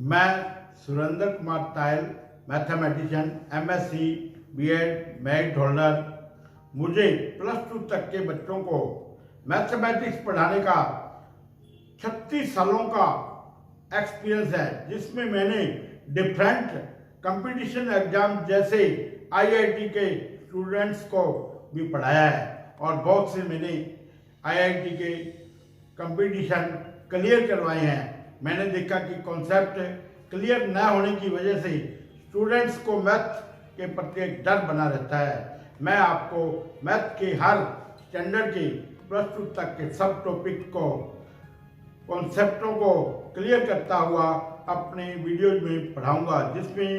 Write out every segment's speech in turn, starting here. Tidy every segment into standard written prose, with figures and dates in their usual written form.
मैं Surendra Kumar Tayal, mathematician, MSc, BEd, merit holder. मुझे +2 तक के बच्चों को मैथमेटिक्स पढ़ाने का 36 सालों का एक्सपीरियंस है, जिसमें मैंने डिफरेंट कंपटीशन एग्जाम जैसे आईआईटी के स्टूडेंट्स को भी पढ़ाया है और बहुत से मैंने आईआईटी के कंपटीशन क्लियर करवाए हैं। मैंने देखा कि कॉन्सेप्ट क्लियर न होने की वजह से स्टूडेंट्स को मैथ के प्रति एक डर बना रहता है। मैं आपको मैथ के हर स्टैंडर्ड के +2 तक के सब टॉपिक को, कॉन्सेप्टों को क्लियर करता हुआ अपने वीडियोज में पढ़ाऊंगा, जिसमें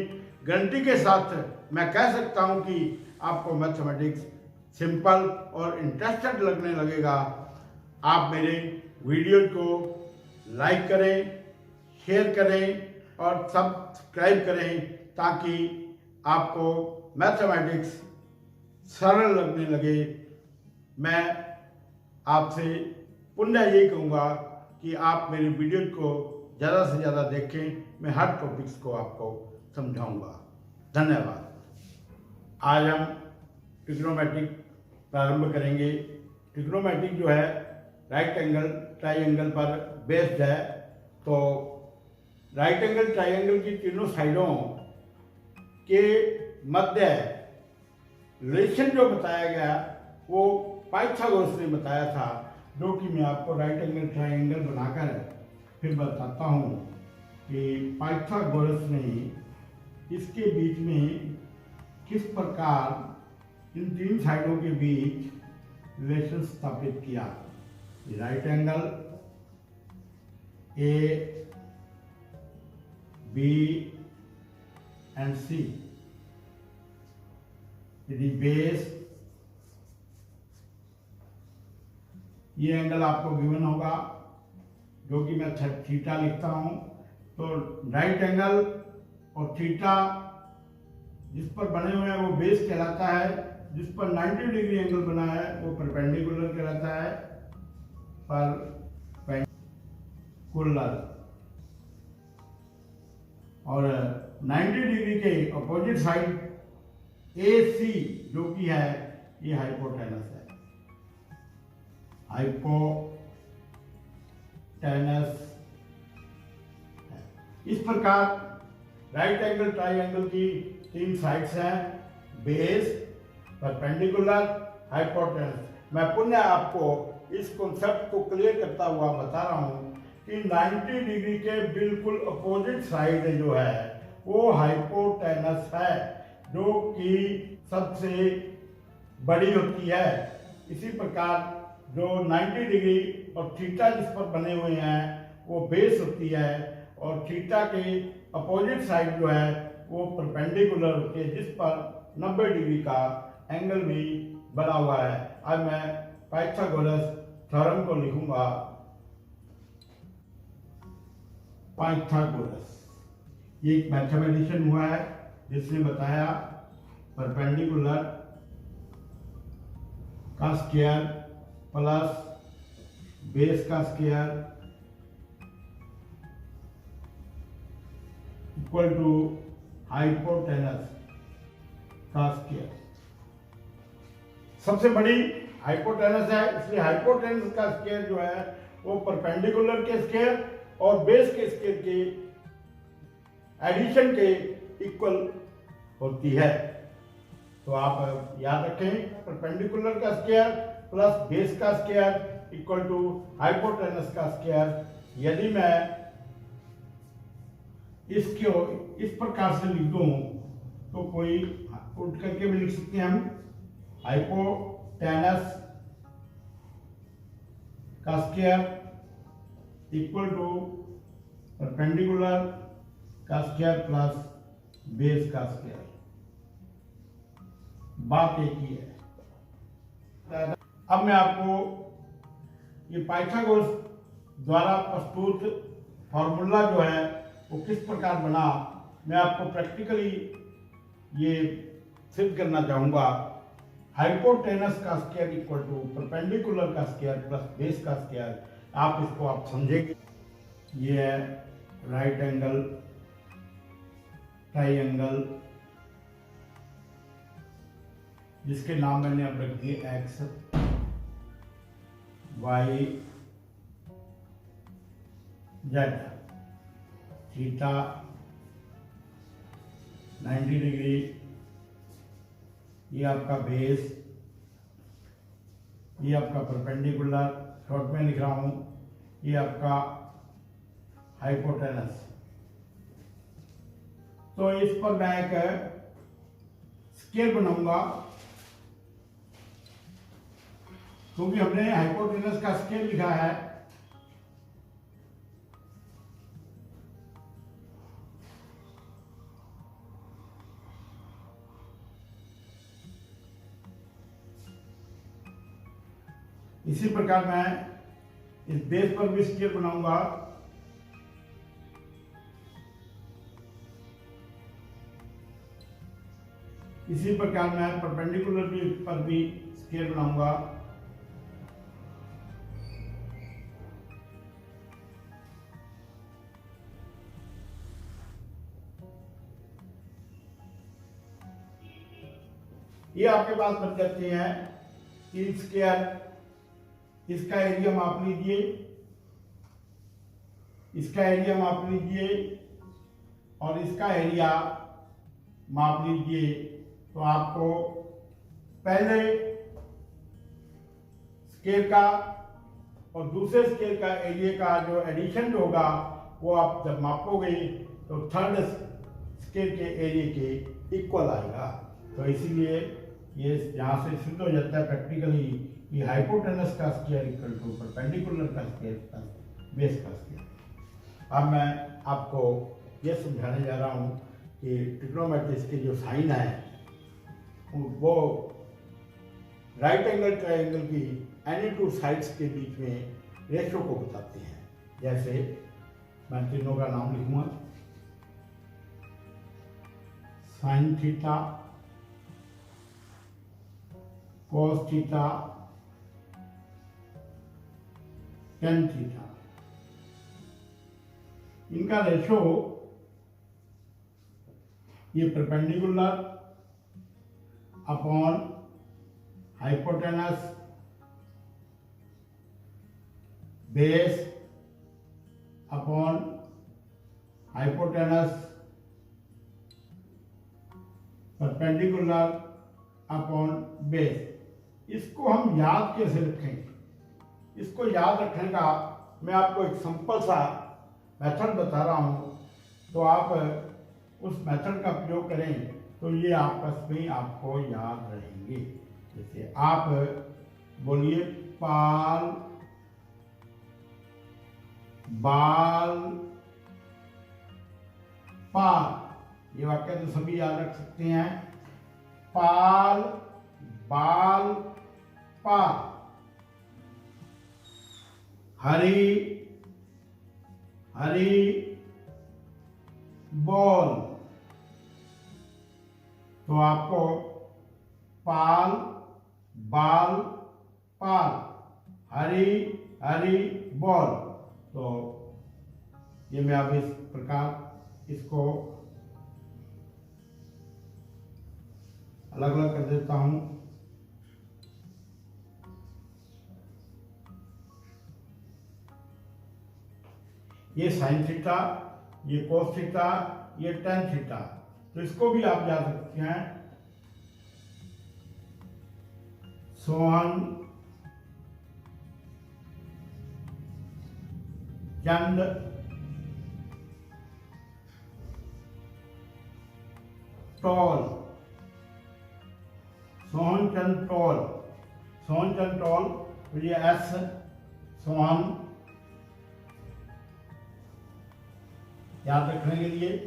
गारंटी के साथ मैं कह सकता हूं कि आपको मैथमेटिक्स सिंपल और इंटरेस्टेड लगने लगेगा। आप मेरे वीडियो को लाइक करें, शेयर करें और सब्सक्राइब करें, ताकि आपको मैथमेटिक्स सरल लगने लगे। मैं आपसे पुनः यही कहूँगा कि आप मेरी वीडियो को ज़्यादा से ज़्यादा देखें। मैं हर टॉपिक्स को आपको समझाऊंगा। धन्यवाद। आज हम ट्रिग्नोमेट्रिक प्रारंभ करेंगे। ट्रिग्नोमेट्रिक जो है राइट एंगल ट्राइंगल पर बेस्ड है। तो राइट एंगल ट्राइंगल की तीनों साइडों के मध्य रिलेशन जो बताया गया वो पाइथागोरस ने बताया था, जो कि मैं आपको राइट एंगल ट्राइंगल बनाकर फिर बताता हूँ कि पाइथागोरस ने इसके बीच में किस प्रकार इन तीन साइडों के बीच रिलेशन स्थापित किया। Right angle A B and C, यदि बेस, ये एंगल आपको गिवन होगा, जो कि मैं थीटा लिखता हूं। तो राइट एंगल और थीटा जिस पर बने हुए हैं वो बेस कहलाता है, जिस पर 90 डिग्री एंगल बना है वो परपेंडिकुलर कहलाता है। परपेंडिकुलर और 90 डिग्री के अपोजिट साइड AC जो कि है ये हाइपोटेनस है। हाइपोटेनस है। इस प्रकार राइट एंगल ट्राइंगल की तीन साइड्स हैं, बेस, परपेंडिकुलर, हाइपोटेनस। मैं पुनः आपको इस कॉन्सेप्ट को क्लियर करता हुआ बता रहा हूं कि 90 डिग्री के बिल्कुल अपोजिट साइड जो है वो हाइपोटेनस है, जो कि सबसे बड़ी होती है। इसी प्रकार जो 90 डिग्री और थीटा जिस पर बने हुए हैं वो बेस होती है, और थीटा के अपोजिट साइड जो है वो परपेंडिकुलर होती है, जिस पर 90 डिग्री का एंगल भी बना हुआ है। अब मैं पाइथागोरस थ्योरम को लिखूंगा। पाइथागोरस ये एक मैथमेटिशियन हुआ है जिसने बताया परपेंडिकुलर का स्क्वायर प्लस बेस का स्क्वायर इक्वल टू हाइपोटेनस का स्क्वायर। सबसे बड़ी हाइपोटेनस है, इसलिए हाइपोटेनस का स्क्वायर जो है वो परपेंडिकुलर के स्क्वायर और बेस के स्क्वायर के एडिशन के इक्वल होती है। तो आप याद रखें, परपेंडिकुलर का स्क्वायर प्लस बेस का स्क्वायर इक्वल टू हाइपोटेनस का स्क्वायर। यदि मैं इसको इस प्रकार से लिख दूं तो कोई उल्ट करके भी लिख सकते हैं हम। हाइपोटेनस का स्क्वायर इक्वल टू परपेंडिकुलर का स्क्वायर प्लस बेस का स्क्वायर। बात एक ही है। अब मैं आपको ये पाइथागोरस द्वारा प्रस्तुत फॉर्मूला जो है वो किस प्रकार बना, मैं आपको प्रैक्टिकली ये सिद्ध करना चाहूंगा। हाइपोटेनस का स्क्वायर इक्वल टू परपेंडिकुलर का स्क्वायर प्लस बेस का स्क्वायर। आप इसको आप समझेंगे। ये है राइट एंगल ट्राइंगल जिसके नाम मैंने अब रख दिए x y z, theta 90 degree, ये आपका बेस, ये आपका परपेंडिकुलर, शॉर्ट में लिख रहा हूं, ये आपका हाइपोटेनस। तो इस पर मैं एक स्केल बनाऊंगा, क्योंकि हमने हाइपोटेनस का स्केल लिखा है। इसी प्रकार मैं इस बेस पर भी स्केल बनाऊंगा। इसी प्रकार मैं परपेंडिकुलर पर भी स्केल बनाऊंगा। ये आपके पास बन जाते हैं 3 स्क्वायर। इसका एरिया माप लीजिए, इसका एरिया माप लीजिए और इसका एरिया माप लीजिए। तो आपको पहले स्केल का और दूसरे स्केल का एरिया का जो एडिशन होगा वो आप जब मापोगे तो थर्ड स्केल के एरिया के इक्वल आएगा। तो इसीलिए ये यहाँ से सिद्ध हो जाता है प्रैक्टिकली कि हाइपोटेनस का स्केल इक्वल टू परपेंडिकुलर का स्केल प्लस बेस का स्केल। अब मैं आपको ये समझाने जा रहा हूँ कि ट्रिग्नोमेट्रिक्स के जो साइन है वो राइट एंगल ट्रायंगल की एनी टू साइड्स के बीच में रेशो को बताते हैं। जैसे मैं तीनों का नाम लिखूंगा, sine theta, cos theta, tan theta. इनका रेशो ये perpendicular upon hypotenuse base upon hypotenuse perpendicular upon base. इसको हम याद कैसे रखें? इसको याद रखने का मैं आपको एक सिंपल सा मेथड बता रहा हूँ, तो आप उस मेथड का प्रयोग करें तो ये आपस में आपको याद रहेंगे। जैसे आप बोलिए पाल बाल पाल, ये वाक्य तो सभी याद रख सकते हैं। पाल बाल पाल, हरी हरी बॉल। तो आपको पाल बाल पाल हरी हरी बॉल, तो ये मैं अब इस प्रकार इसको अलग अलग कर देता हूं। ये साइन थीटा, ये कोस थीटा, ये टेन थीटा। तो इसको भी आप याद रखते हैं। सोहन चंद टॉल, सोहन चंद टॉल, सोहन चंद टॉल। तो ये एस सोहन याद रखने के लिए,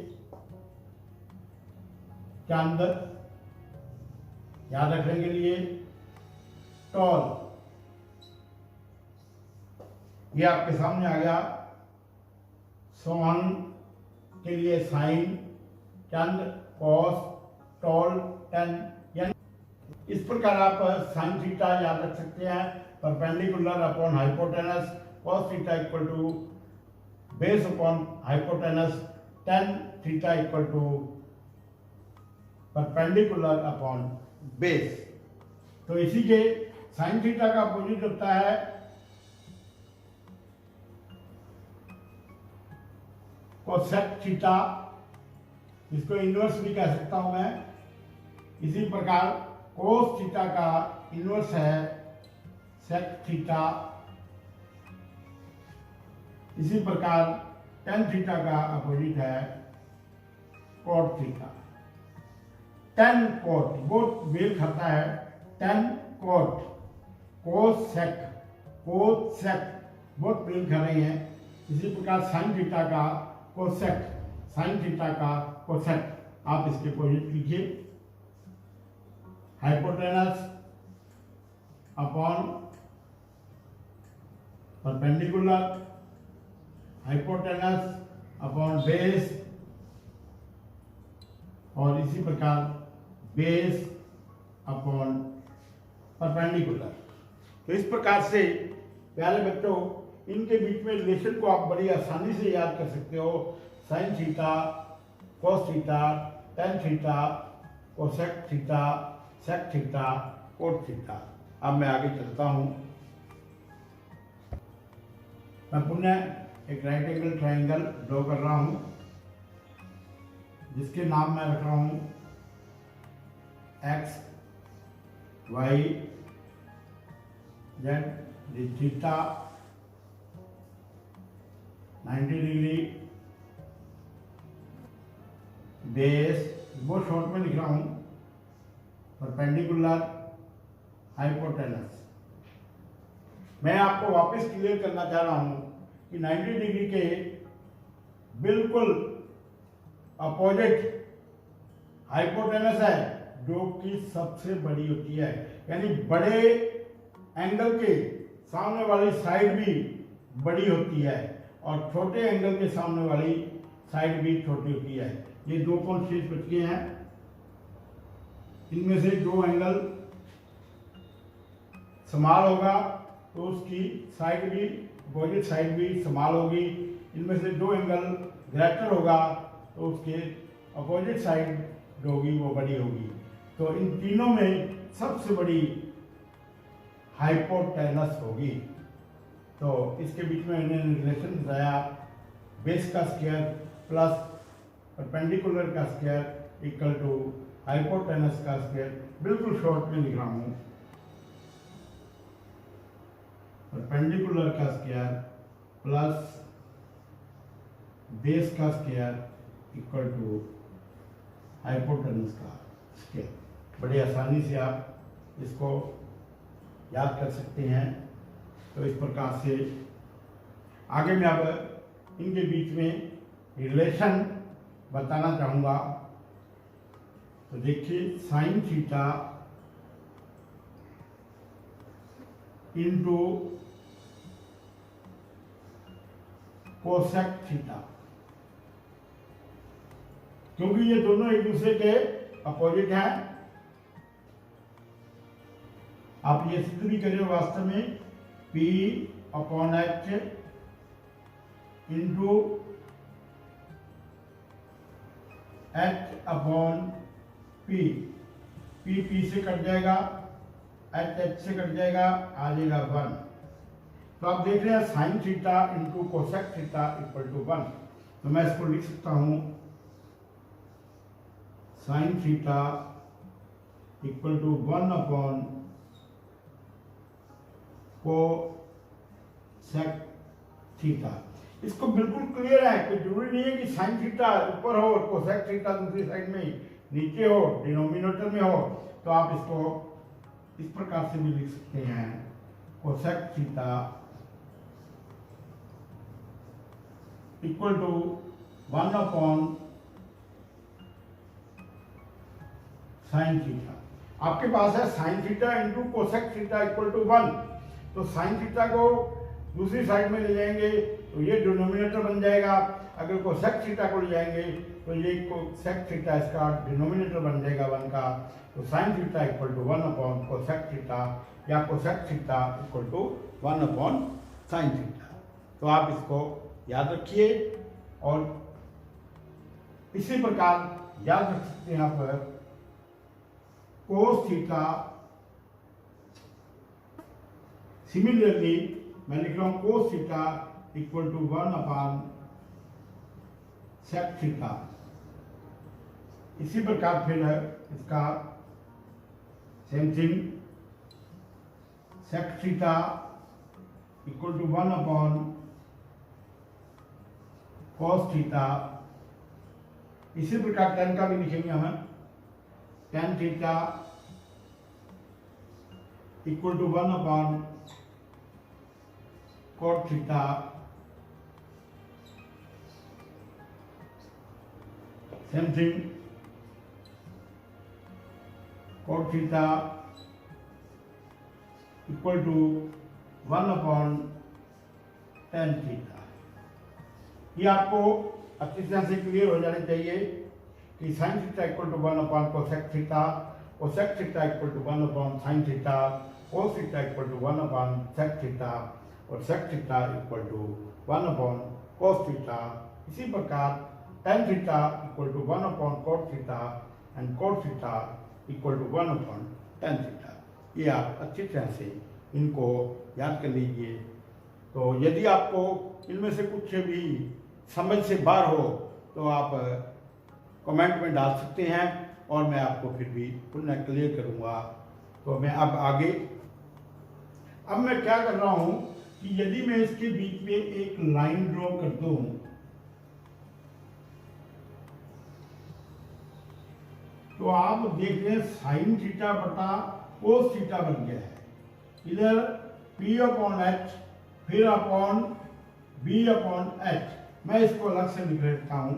चंद याद रखने के लिए, टॉल ये आपके सामने आ गया। सोहन के लिए साइन, चंद कॉस, टॉल टेन। यानी इस प्रकार आप साइन थीटा याद रख सकते हैं, perpendicular upon hypotenuse, cos theta equal to base upon hypotenuse, tan theta equal to perpendicular upon base. तो इसी के साइन थीटा का अपोजिट होता है कोसेक थीटा, इसको इनवर्स भी कह सकता हूं मैं। इसी प्रकार कोस थीटा का इनवर्स है सेक थीटा। इसी प्रकार टेन थीटा का अपोजिट है कोट थीटा। टेन कोट बहुत मेल खाता है, टेन कोट कोस सेक बहुत मेल खा रही हैं। इसी प्रकार साइन थीटा का कोसेक, साइन थीटा का कोसेक, आप इसके अपोजिट लीजिए hypotenuse upon perpendicular, hypotenuse upon base, और इसी प्रकार बेस अपॉन परपेंडिकुलर। तो इस प्रकार से प्यारे बच्चों, इनके बीच में रिलेशन को आप बड़ी आसानी से याद कर सकते हो। Sine theta, cos theta, tan theta, cosec theta, sec theta, cot theta. अब मैं आगे चलता हूं। मैं पुनः एक राइट एंगल ट्राइंगल ड्रॉ कर रहा हूं, जिसके नाम मैं रख रहा हूं x y z. Theta 90 degree, base बहुत शॉर्ट में लिख रहा हूं परपेंडिकुलर, हाइपोटेनस। मैं आपको वापस क्लियर करना चाह रहा हूं कि 90 डिग्री के बिल्कुल अपोजिट हाइपोटेनस है, जो कि सबसे बड़ी होती है। यानी बड़े एंगल के सामने वाली साइड भी बड़ी होती है और छोटे एंगल के सामने वाली साइड भी छोटी होती है। ये दो कौन शेष बच गए हैं, इनमें से दो एंगल स्मॉल होगा तो उसकी साइड भी, अपोजिट साइड भी स्मॉल होगी। इनमें से दो एंगल ग्रेटर होगा तो उसके अपोजिट साइड जो होगी वो बड़ी होगी। तो इन तीनों में सबसे बड़ी हाइपोटेनस होगी। तो इसके बीच में मैंने रिलेशन बताया, बेस का स्क्वायर प्लस परपेंडिकुलर का स्क्वायर इक्वल टू हाइपोटेनस का स्क्वायर। बिल्कुल शॉर्ट में लिख रहा हूं, परपेंडिकुलर का स्क्वायर प्लस बेस का स्क्वायर इक्वल टू हाइपोटेनस का स्क्वायर। बड़ी आसानी से आप इसको याद कर सकते हैं। तो इस प्रकार से आगे मैं अब इनके बीच में रिलेशन बताना चाहूंगा। तो देखिए, sine theta into cosec theta, क्योंकि ये दोनों एक दूसरे के अपोजिट हैं। आप ये सिद्ध भी करें वास्तव में, P upon H into H upon P। P से कट जाएगा, H से कट जाएगा, आ जाएगा 1। तो आप देख रहे हैं sine theta into cosec theta equal to 1। तो मैं इसको लिख सकता हूं sine theta equal to 1 upon cosec theta. इसको बिल्कुल क्लियर है, कोई जरूरी नहीं है कि साइन थीटा ऊपर हो और कोसेक थीटा दूसरी साइड में नीचे हो, डिनोमिनेटर में हो। तो आप इसको इस प्रकार से भी लिख सकते हैं, cosec theta equal to 1 upon sine theta. आपके पास है sine theta into cosec theta equal to 1। तो साइन थीटा को दूसरी साइड में ले जाएंगे तो ये डिनोमिनेटर बन जाएगा। अगर कोसेक थीटा को ले जाएंगे तो ये कोसेक थीटा इसका डिनोमिनेटर बन जाएगा 1 का। तो sine theta equal to 1 upon cosec theta या cosec theta equal to 1 upon sine theta. तो आप इसको याद रखिए और इसी प्रकार याद रख सकते हैं आप कोस थीटा, सिमिलरली मैं लिख रहा हूं cos theta equal to 1 upon sec theta. इसी प्रकार फिर है इसका same thing, sec theta equal to 1 upon cos theta. इसी प्रकार टेन का भी लिखेंगे हम, tan theta equal to 1 upon cot theta. Same thing, cot theta equal to 1 upon tan theta. ये आपको अच्छी तरह से क्लियर हो जाने चाहिए कि sine theta equal to 1 upon cosec theta, cosec theta equal to 1 upon sine theta, cos theta equal to 1 upon sec theta और sec theta equal to 1 upon cos theta. इसी प्रकार tan theta equal to 1 upon cot theta and cot theta equal to 1 upon tan theta. ये आप अच्छी तरह से इनको याद कर लीजिए। तो यदि आपको इनमें से कुछ भी समझ से बाहर हो तो आप कमेंट में डाल सकते हैं और मैं आपको फिर भी पुनः क्लियर करूंगा। तो मैं अब मैं क्या कर रहा हूं कि यदि मैं इसके बीच में एक लाइन ड्रॉ कर दूं, तो आप देख रहे हैं साइन थीटा बटा कोस थीटा बन गया है। इधर P अपॉन H फिर अपॉन B अपॉन H। मैं इसको अलग से लिख देता हूं,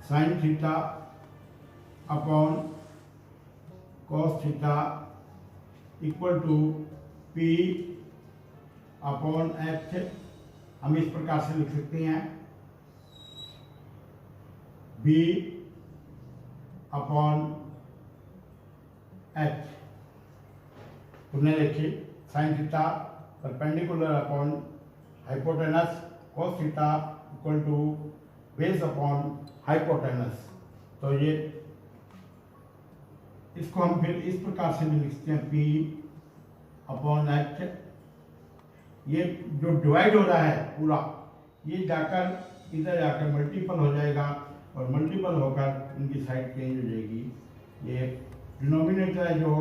sine theta upon cos theta equal to P upon H। हम इस प्रकार से लिख सकते हैं B अपॉन H। पुनः देखिए, sine theta perpendicular upon hypotenuse, cos theta equal to base upon hypotenuse. तो ये इसको हम फिर इस प्रकार से भी लिखते हैं P अपॉन H। ये जो डिवाइड हो रहा है पूरा, ये जाकर इधर जाकर मल्टीपल हो जाएगा और मल्टीपल होकर इनकी साइड चेंज हो जाएगी। ये डिनोमिनेटर है जो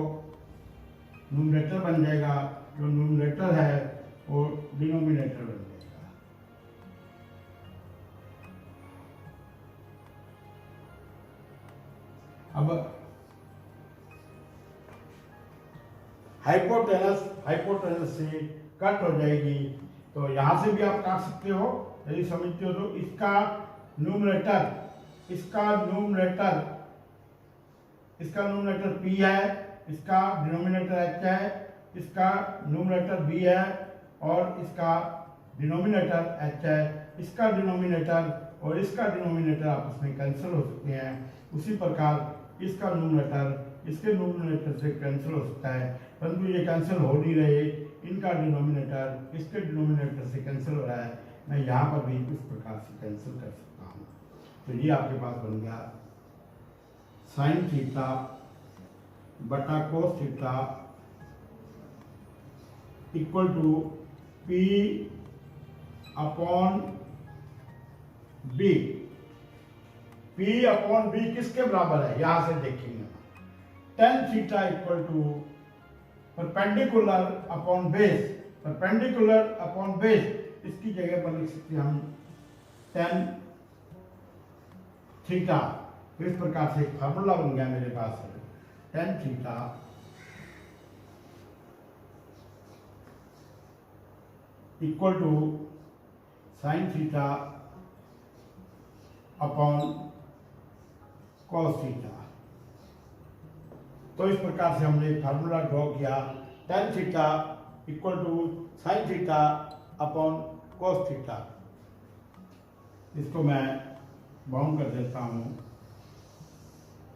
न्यूमरेटर बन जाएगा, जो न्यूमरेटर है वो डिनोमिनेटर बन जाएगा। अब हाइपोटेनस से कट हो जाएगी, तो यहां से भी आप काट सकते हो यदि समझते हो तो। इसका न्यूमरेटर P है, इसका डिनोमिनेटर H है, इसका न्यूमरेटर B है और इसका डिनोमिनेटर H है। इसका डिनोमिनेटर और इसका डिनोमिनेटर आपस में कैंसिल हो सकते हैं। उसी प्रकार इसका न्यूमरेटर इसके न्यूमरेटर से कैंसिल हो सकता है, परंतु ये कैंसिल हो नहीं रहे। इनका डिनोमिनेटर इसके डिनोमिनेटर से कैंसिल हो रहा है, मैं यहाँ पर भी इस प्रकार से कैंसिल कर सकता हूँ। तो ये आपके पास बन गया साइन थीटा बटा cos theta equal to P upon B। P upon B किसके बराबर है, यहां से देखेंगे। Tan theta equal to perpendicular upon base, इसकी जगह पर लिख सकते हैं हम टेन थीटा। तो इस प्रकार से एक फार्मूला बन गया मेरे पास, tan theta equal to sine theta upon cos theta. तो इस प्रकार से हमने फार्मूला ड्रॉ किया, tan theta equal to sine theta upon cos theta. इसको मैं बाउंड कर देता हूं।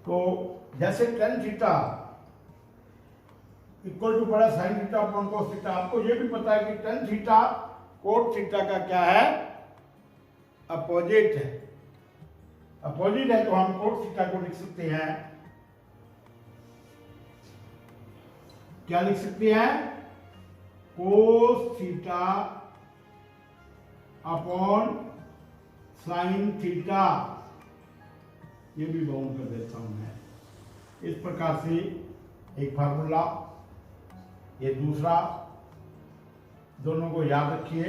तो जैसे टेन थीटा इक्वल टू पड़ा sine theta upon cos theta, आपको यह भी पता है कि टेन थीटा कोट थीटा का क्या है, अपोजिट है। अपोजिट है तो हम कोट थीटा को लिख सकते हैं क्या लिख सकते हैं, कोस थीटा अपॉन साइन थीटा। ये भी बाउंड कर देता हूं मैं। इस प्रकार से एक फार्मूला, ये दूसरा, दोनों को याद रखिए।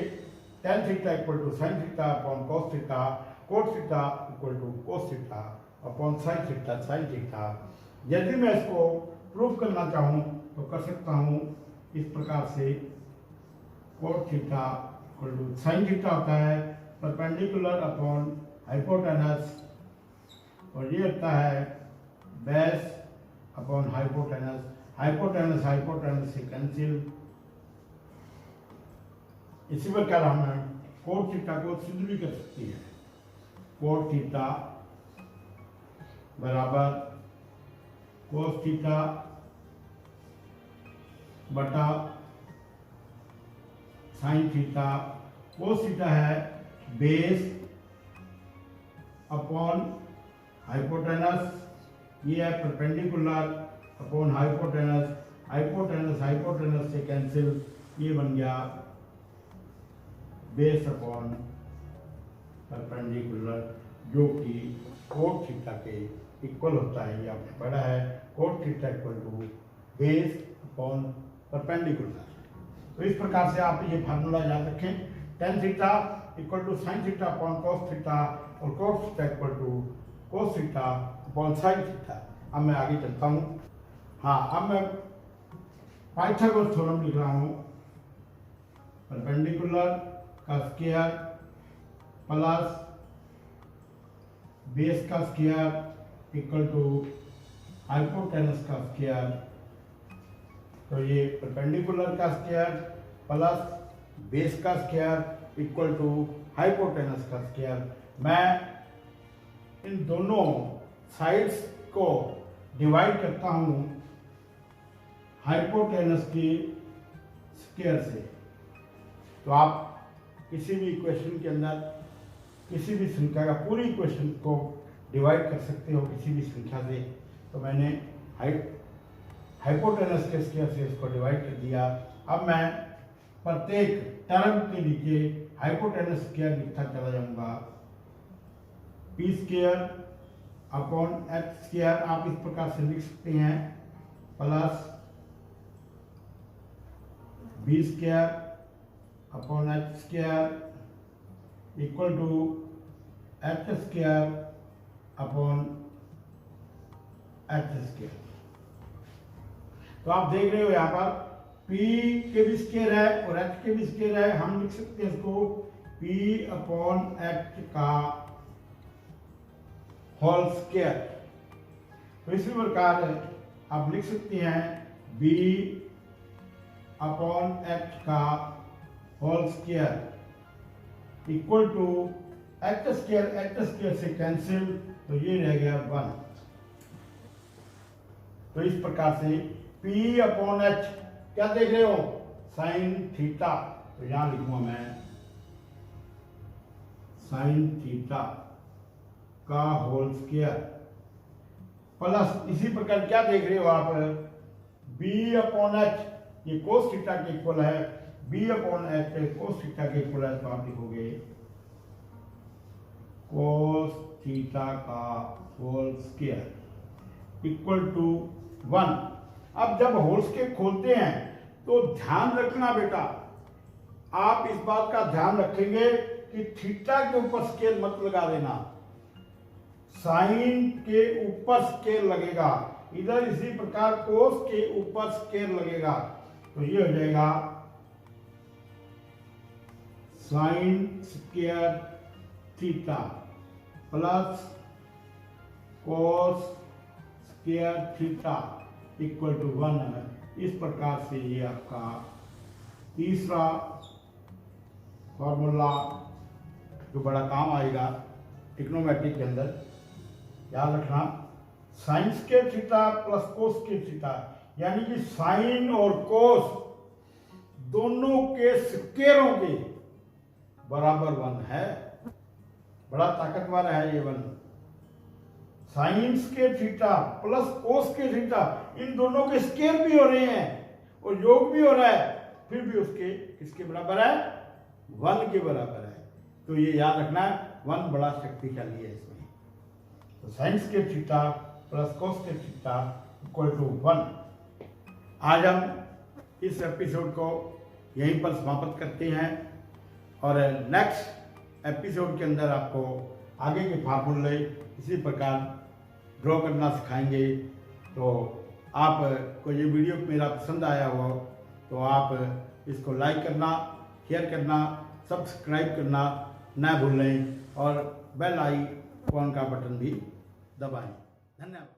tan theta equal to sine theta upon cos theta, cot theta equal to cos theta upon sine theta. यदि मैं इसको प्रूव करना चाहूँ तो कर सकता हूँ इस प्रकार से। Cot theta equal to sine theta होता है परपेंडिकुलर अपॉन हाइपोटेनस, और ये होता है बेस अपॉन हाइपोटेनस। हाइपोटेनस से कैंसिल। इसी प्रकार हम कोट थीटा को सिद्ध भी कर सकते हैं। कोट थीटा बराबर कोस थीटा बटा साइन थीटा। कोस थीटा है बेस अपॉन हाइपोटेनस, ये है परपेंडिकुलर अपॉन हाइपोटेनस से कैंसिल, ये बन गया बेस अपॉन परपेंडिकुलर, जो कि कोट थीटा के इक्वल होता है। ये आपने पढ़ा है, cot theta equal to base upon perpendicular. तो इस प्रकार से आप ये फार्मूला याद रखें। tan theta equal to sine theta upon cos theta और cos theta equal to cos theta upon sine theta. अब मैं आगे चलता हूँ। हाँ, अब मैं पाइथागोरस थ्योरम लिख रहा हूँ। परपेंडिकुलर का स्क्वायर प्लस बेस का स्क्वायर इक्वल टू हाइपोटेनस का स्क्वायर। तो ये परपेंडिकुलर का स्क्वायर प्लस बेस का स्क्वायर इक्वल टू हाइपोटेनस का स्क्वायर। मैं इन दोनों साइड्स को डिवाइड करता हूँ हाइपोटेनस की स्क्वायर से। तो आप किसी भी इक्वेशन के अंदर किसी भी संख्या का पूरी इक्वेशन को डिवाइड कर सकते हो किसी भी संख्या से। तो मैंने हाइपोटेनस के स्क्वायर से इसको डिवाइड कर दिया। अब मैं प्रत्येक टर्म के नीचे हाइपोटेनस स्क्वायर लिखता चला जाऊंगा। P square upon H square आप इस प्रकार से लिख सकते हैं, plus B square upon H square equal to H square upon H square. तो आप देख रहे हो यहाँ पर P के भी स्क्वायर है और H के भी स्क्वायर है। हम लिख सकते हैं इसको P अपॉन H का होल स्क्वायर। तो इसी प्रकार आप लिख सकते हैं B अपॉन H का whole square equal to H square से कैंसिल, तो ये रह गया 1। तो इस प्रकार से P अपॉन एच क्या देख रहे हो, साइन थीटा। तो यहां लिखूंगा मैं साइन थीटा का होल स्क्वायर प्लस इसी प्रकार क्या देख रहे हो आप, B अपॉन एच ये कोस थीटा के इक्वल है, B upon H cos theta के इक्वल है। तो आप लिखोगे कोस थीटा का होल स्क्वायर इक्वल टू 1। अब जब होल स्क्वायर खोलते हैं तो ध्यान रखना बेटा, आप इस बात का ध्यान रखेंगे कि थीटा के ऊपर स्केल मत लगा देना, साइन के ऊपर स्केल लगेगा। इधर इसी प्रकार कोस के ऊपर स्केल लगेगा। तो ये हो जाएगा sine square theta plus cos square theta equal to 1 है। इस प्रकार से ये आपका तीसरा फॉर्मूला जो बड़ा काम आएगा ट्रिग्नोमेट्री के अंदर, याद रखना sign square theta plus cos square theta, यानी कि साइन और कोस दोनों के स्क्वायरों के बराबर 1 है। बड़ा ताकतवर है ये 1। Sine square theta plus cos square theta, इन दोनों के स्क्वायर भी हो रहे हैं और योग भी हो रहा है, फिर भी उसके किसके बराबर है? 1 के बराबर है। तो ये याद रखना, 1 बड़ा शक्तिशाली है इसमें। तो sine square theta plus cos square theta equal to 1। आज हम इस एपिसोड को यहीं पर समाप्त करते हैं और नेक्स्ट एपिसोड के अंदर आपको आगे के फार्मूले इसी प्रकार ड्रॉ करना सिखाएंगे। तो आपको ये वीडियो मेरा पसंद आया हो तो आप इसको लाइक करना, शेयर करना, सब्सक्राइब करना ना भूलें और बेल आइकॉन का बटन भी दबाएं। धन्यवाद।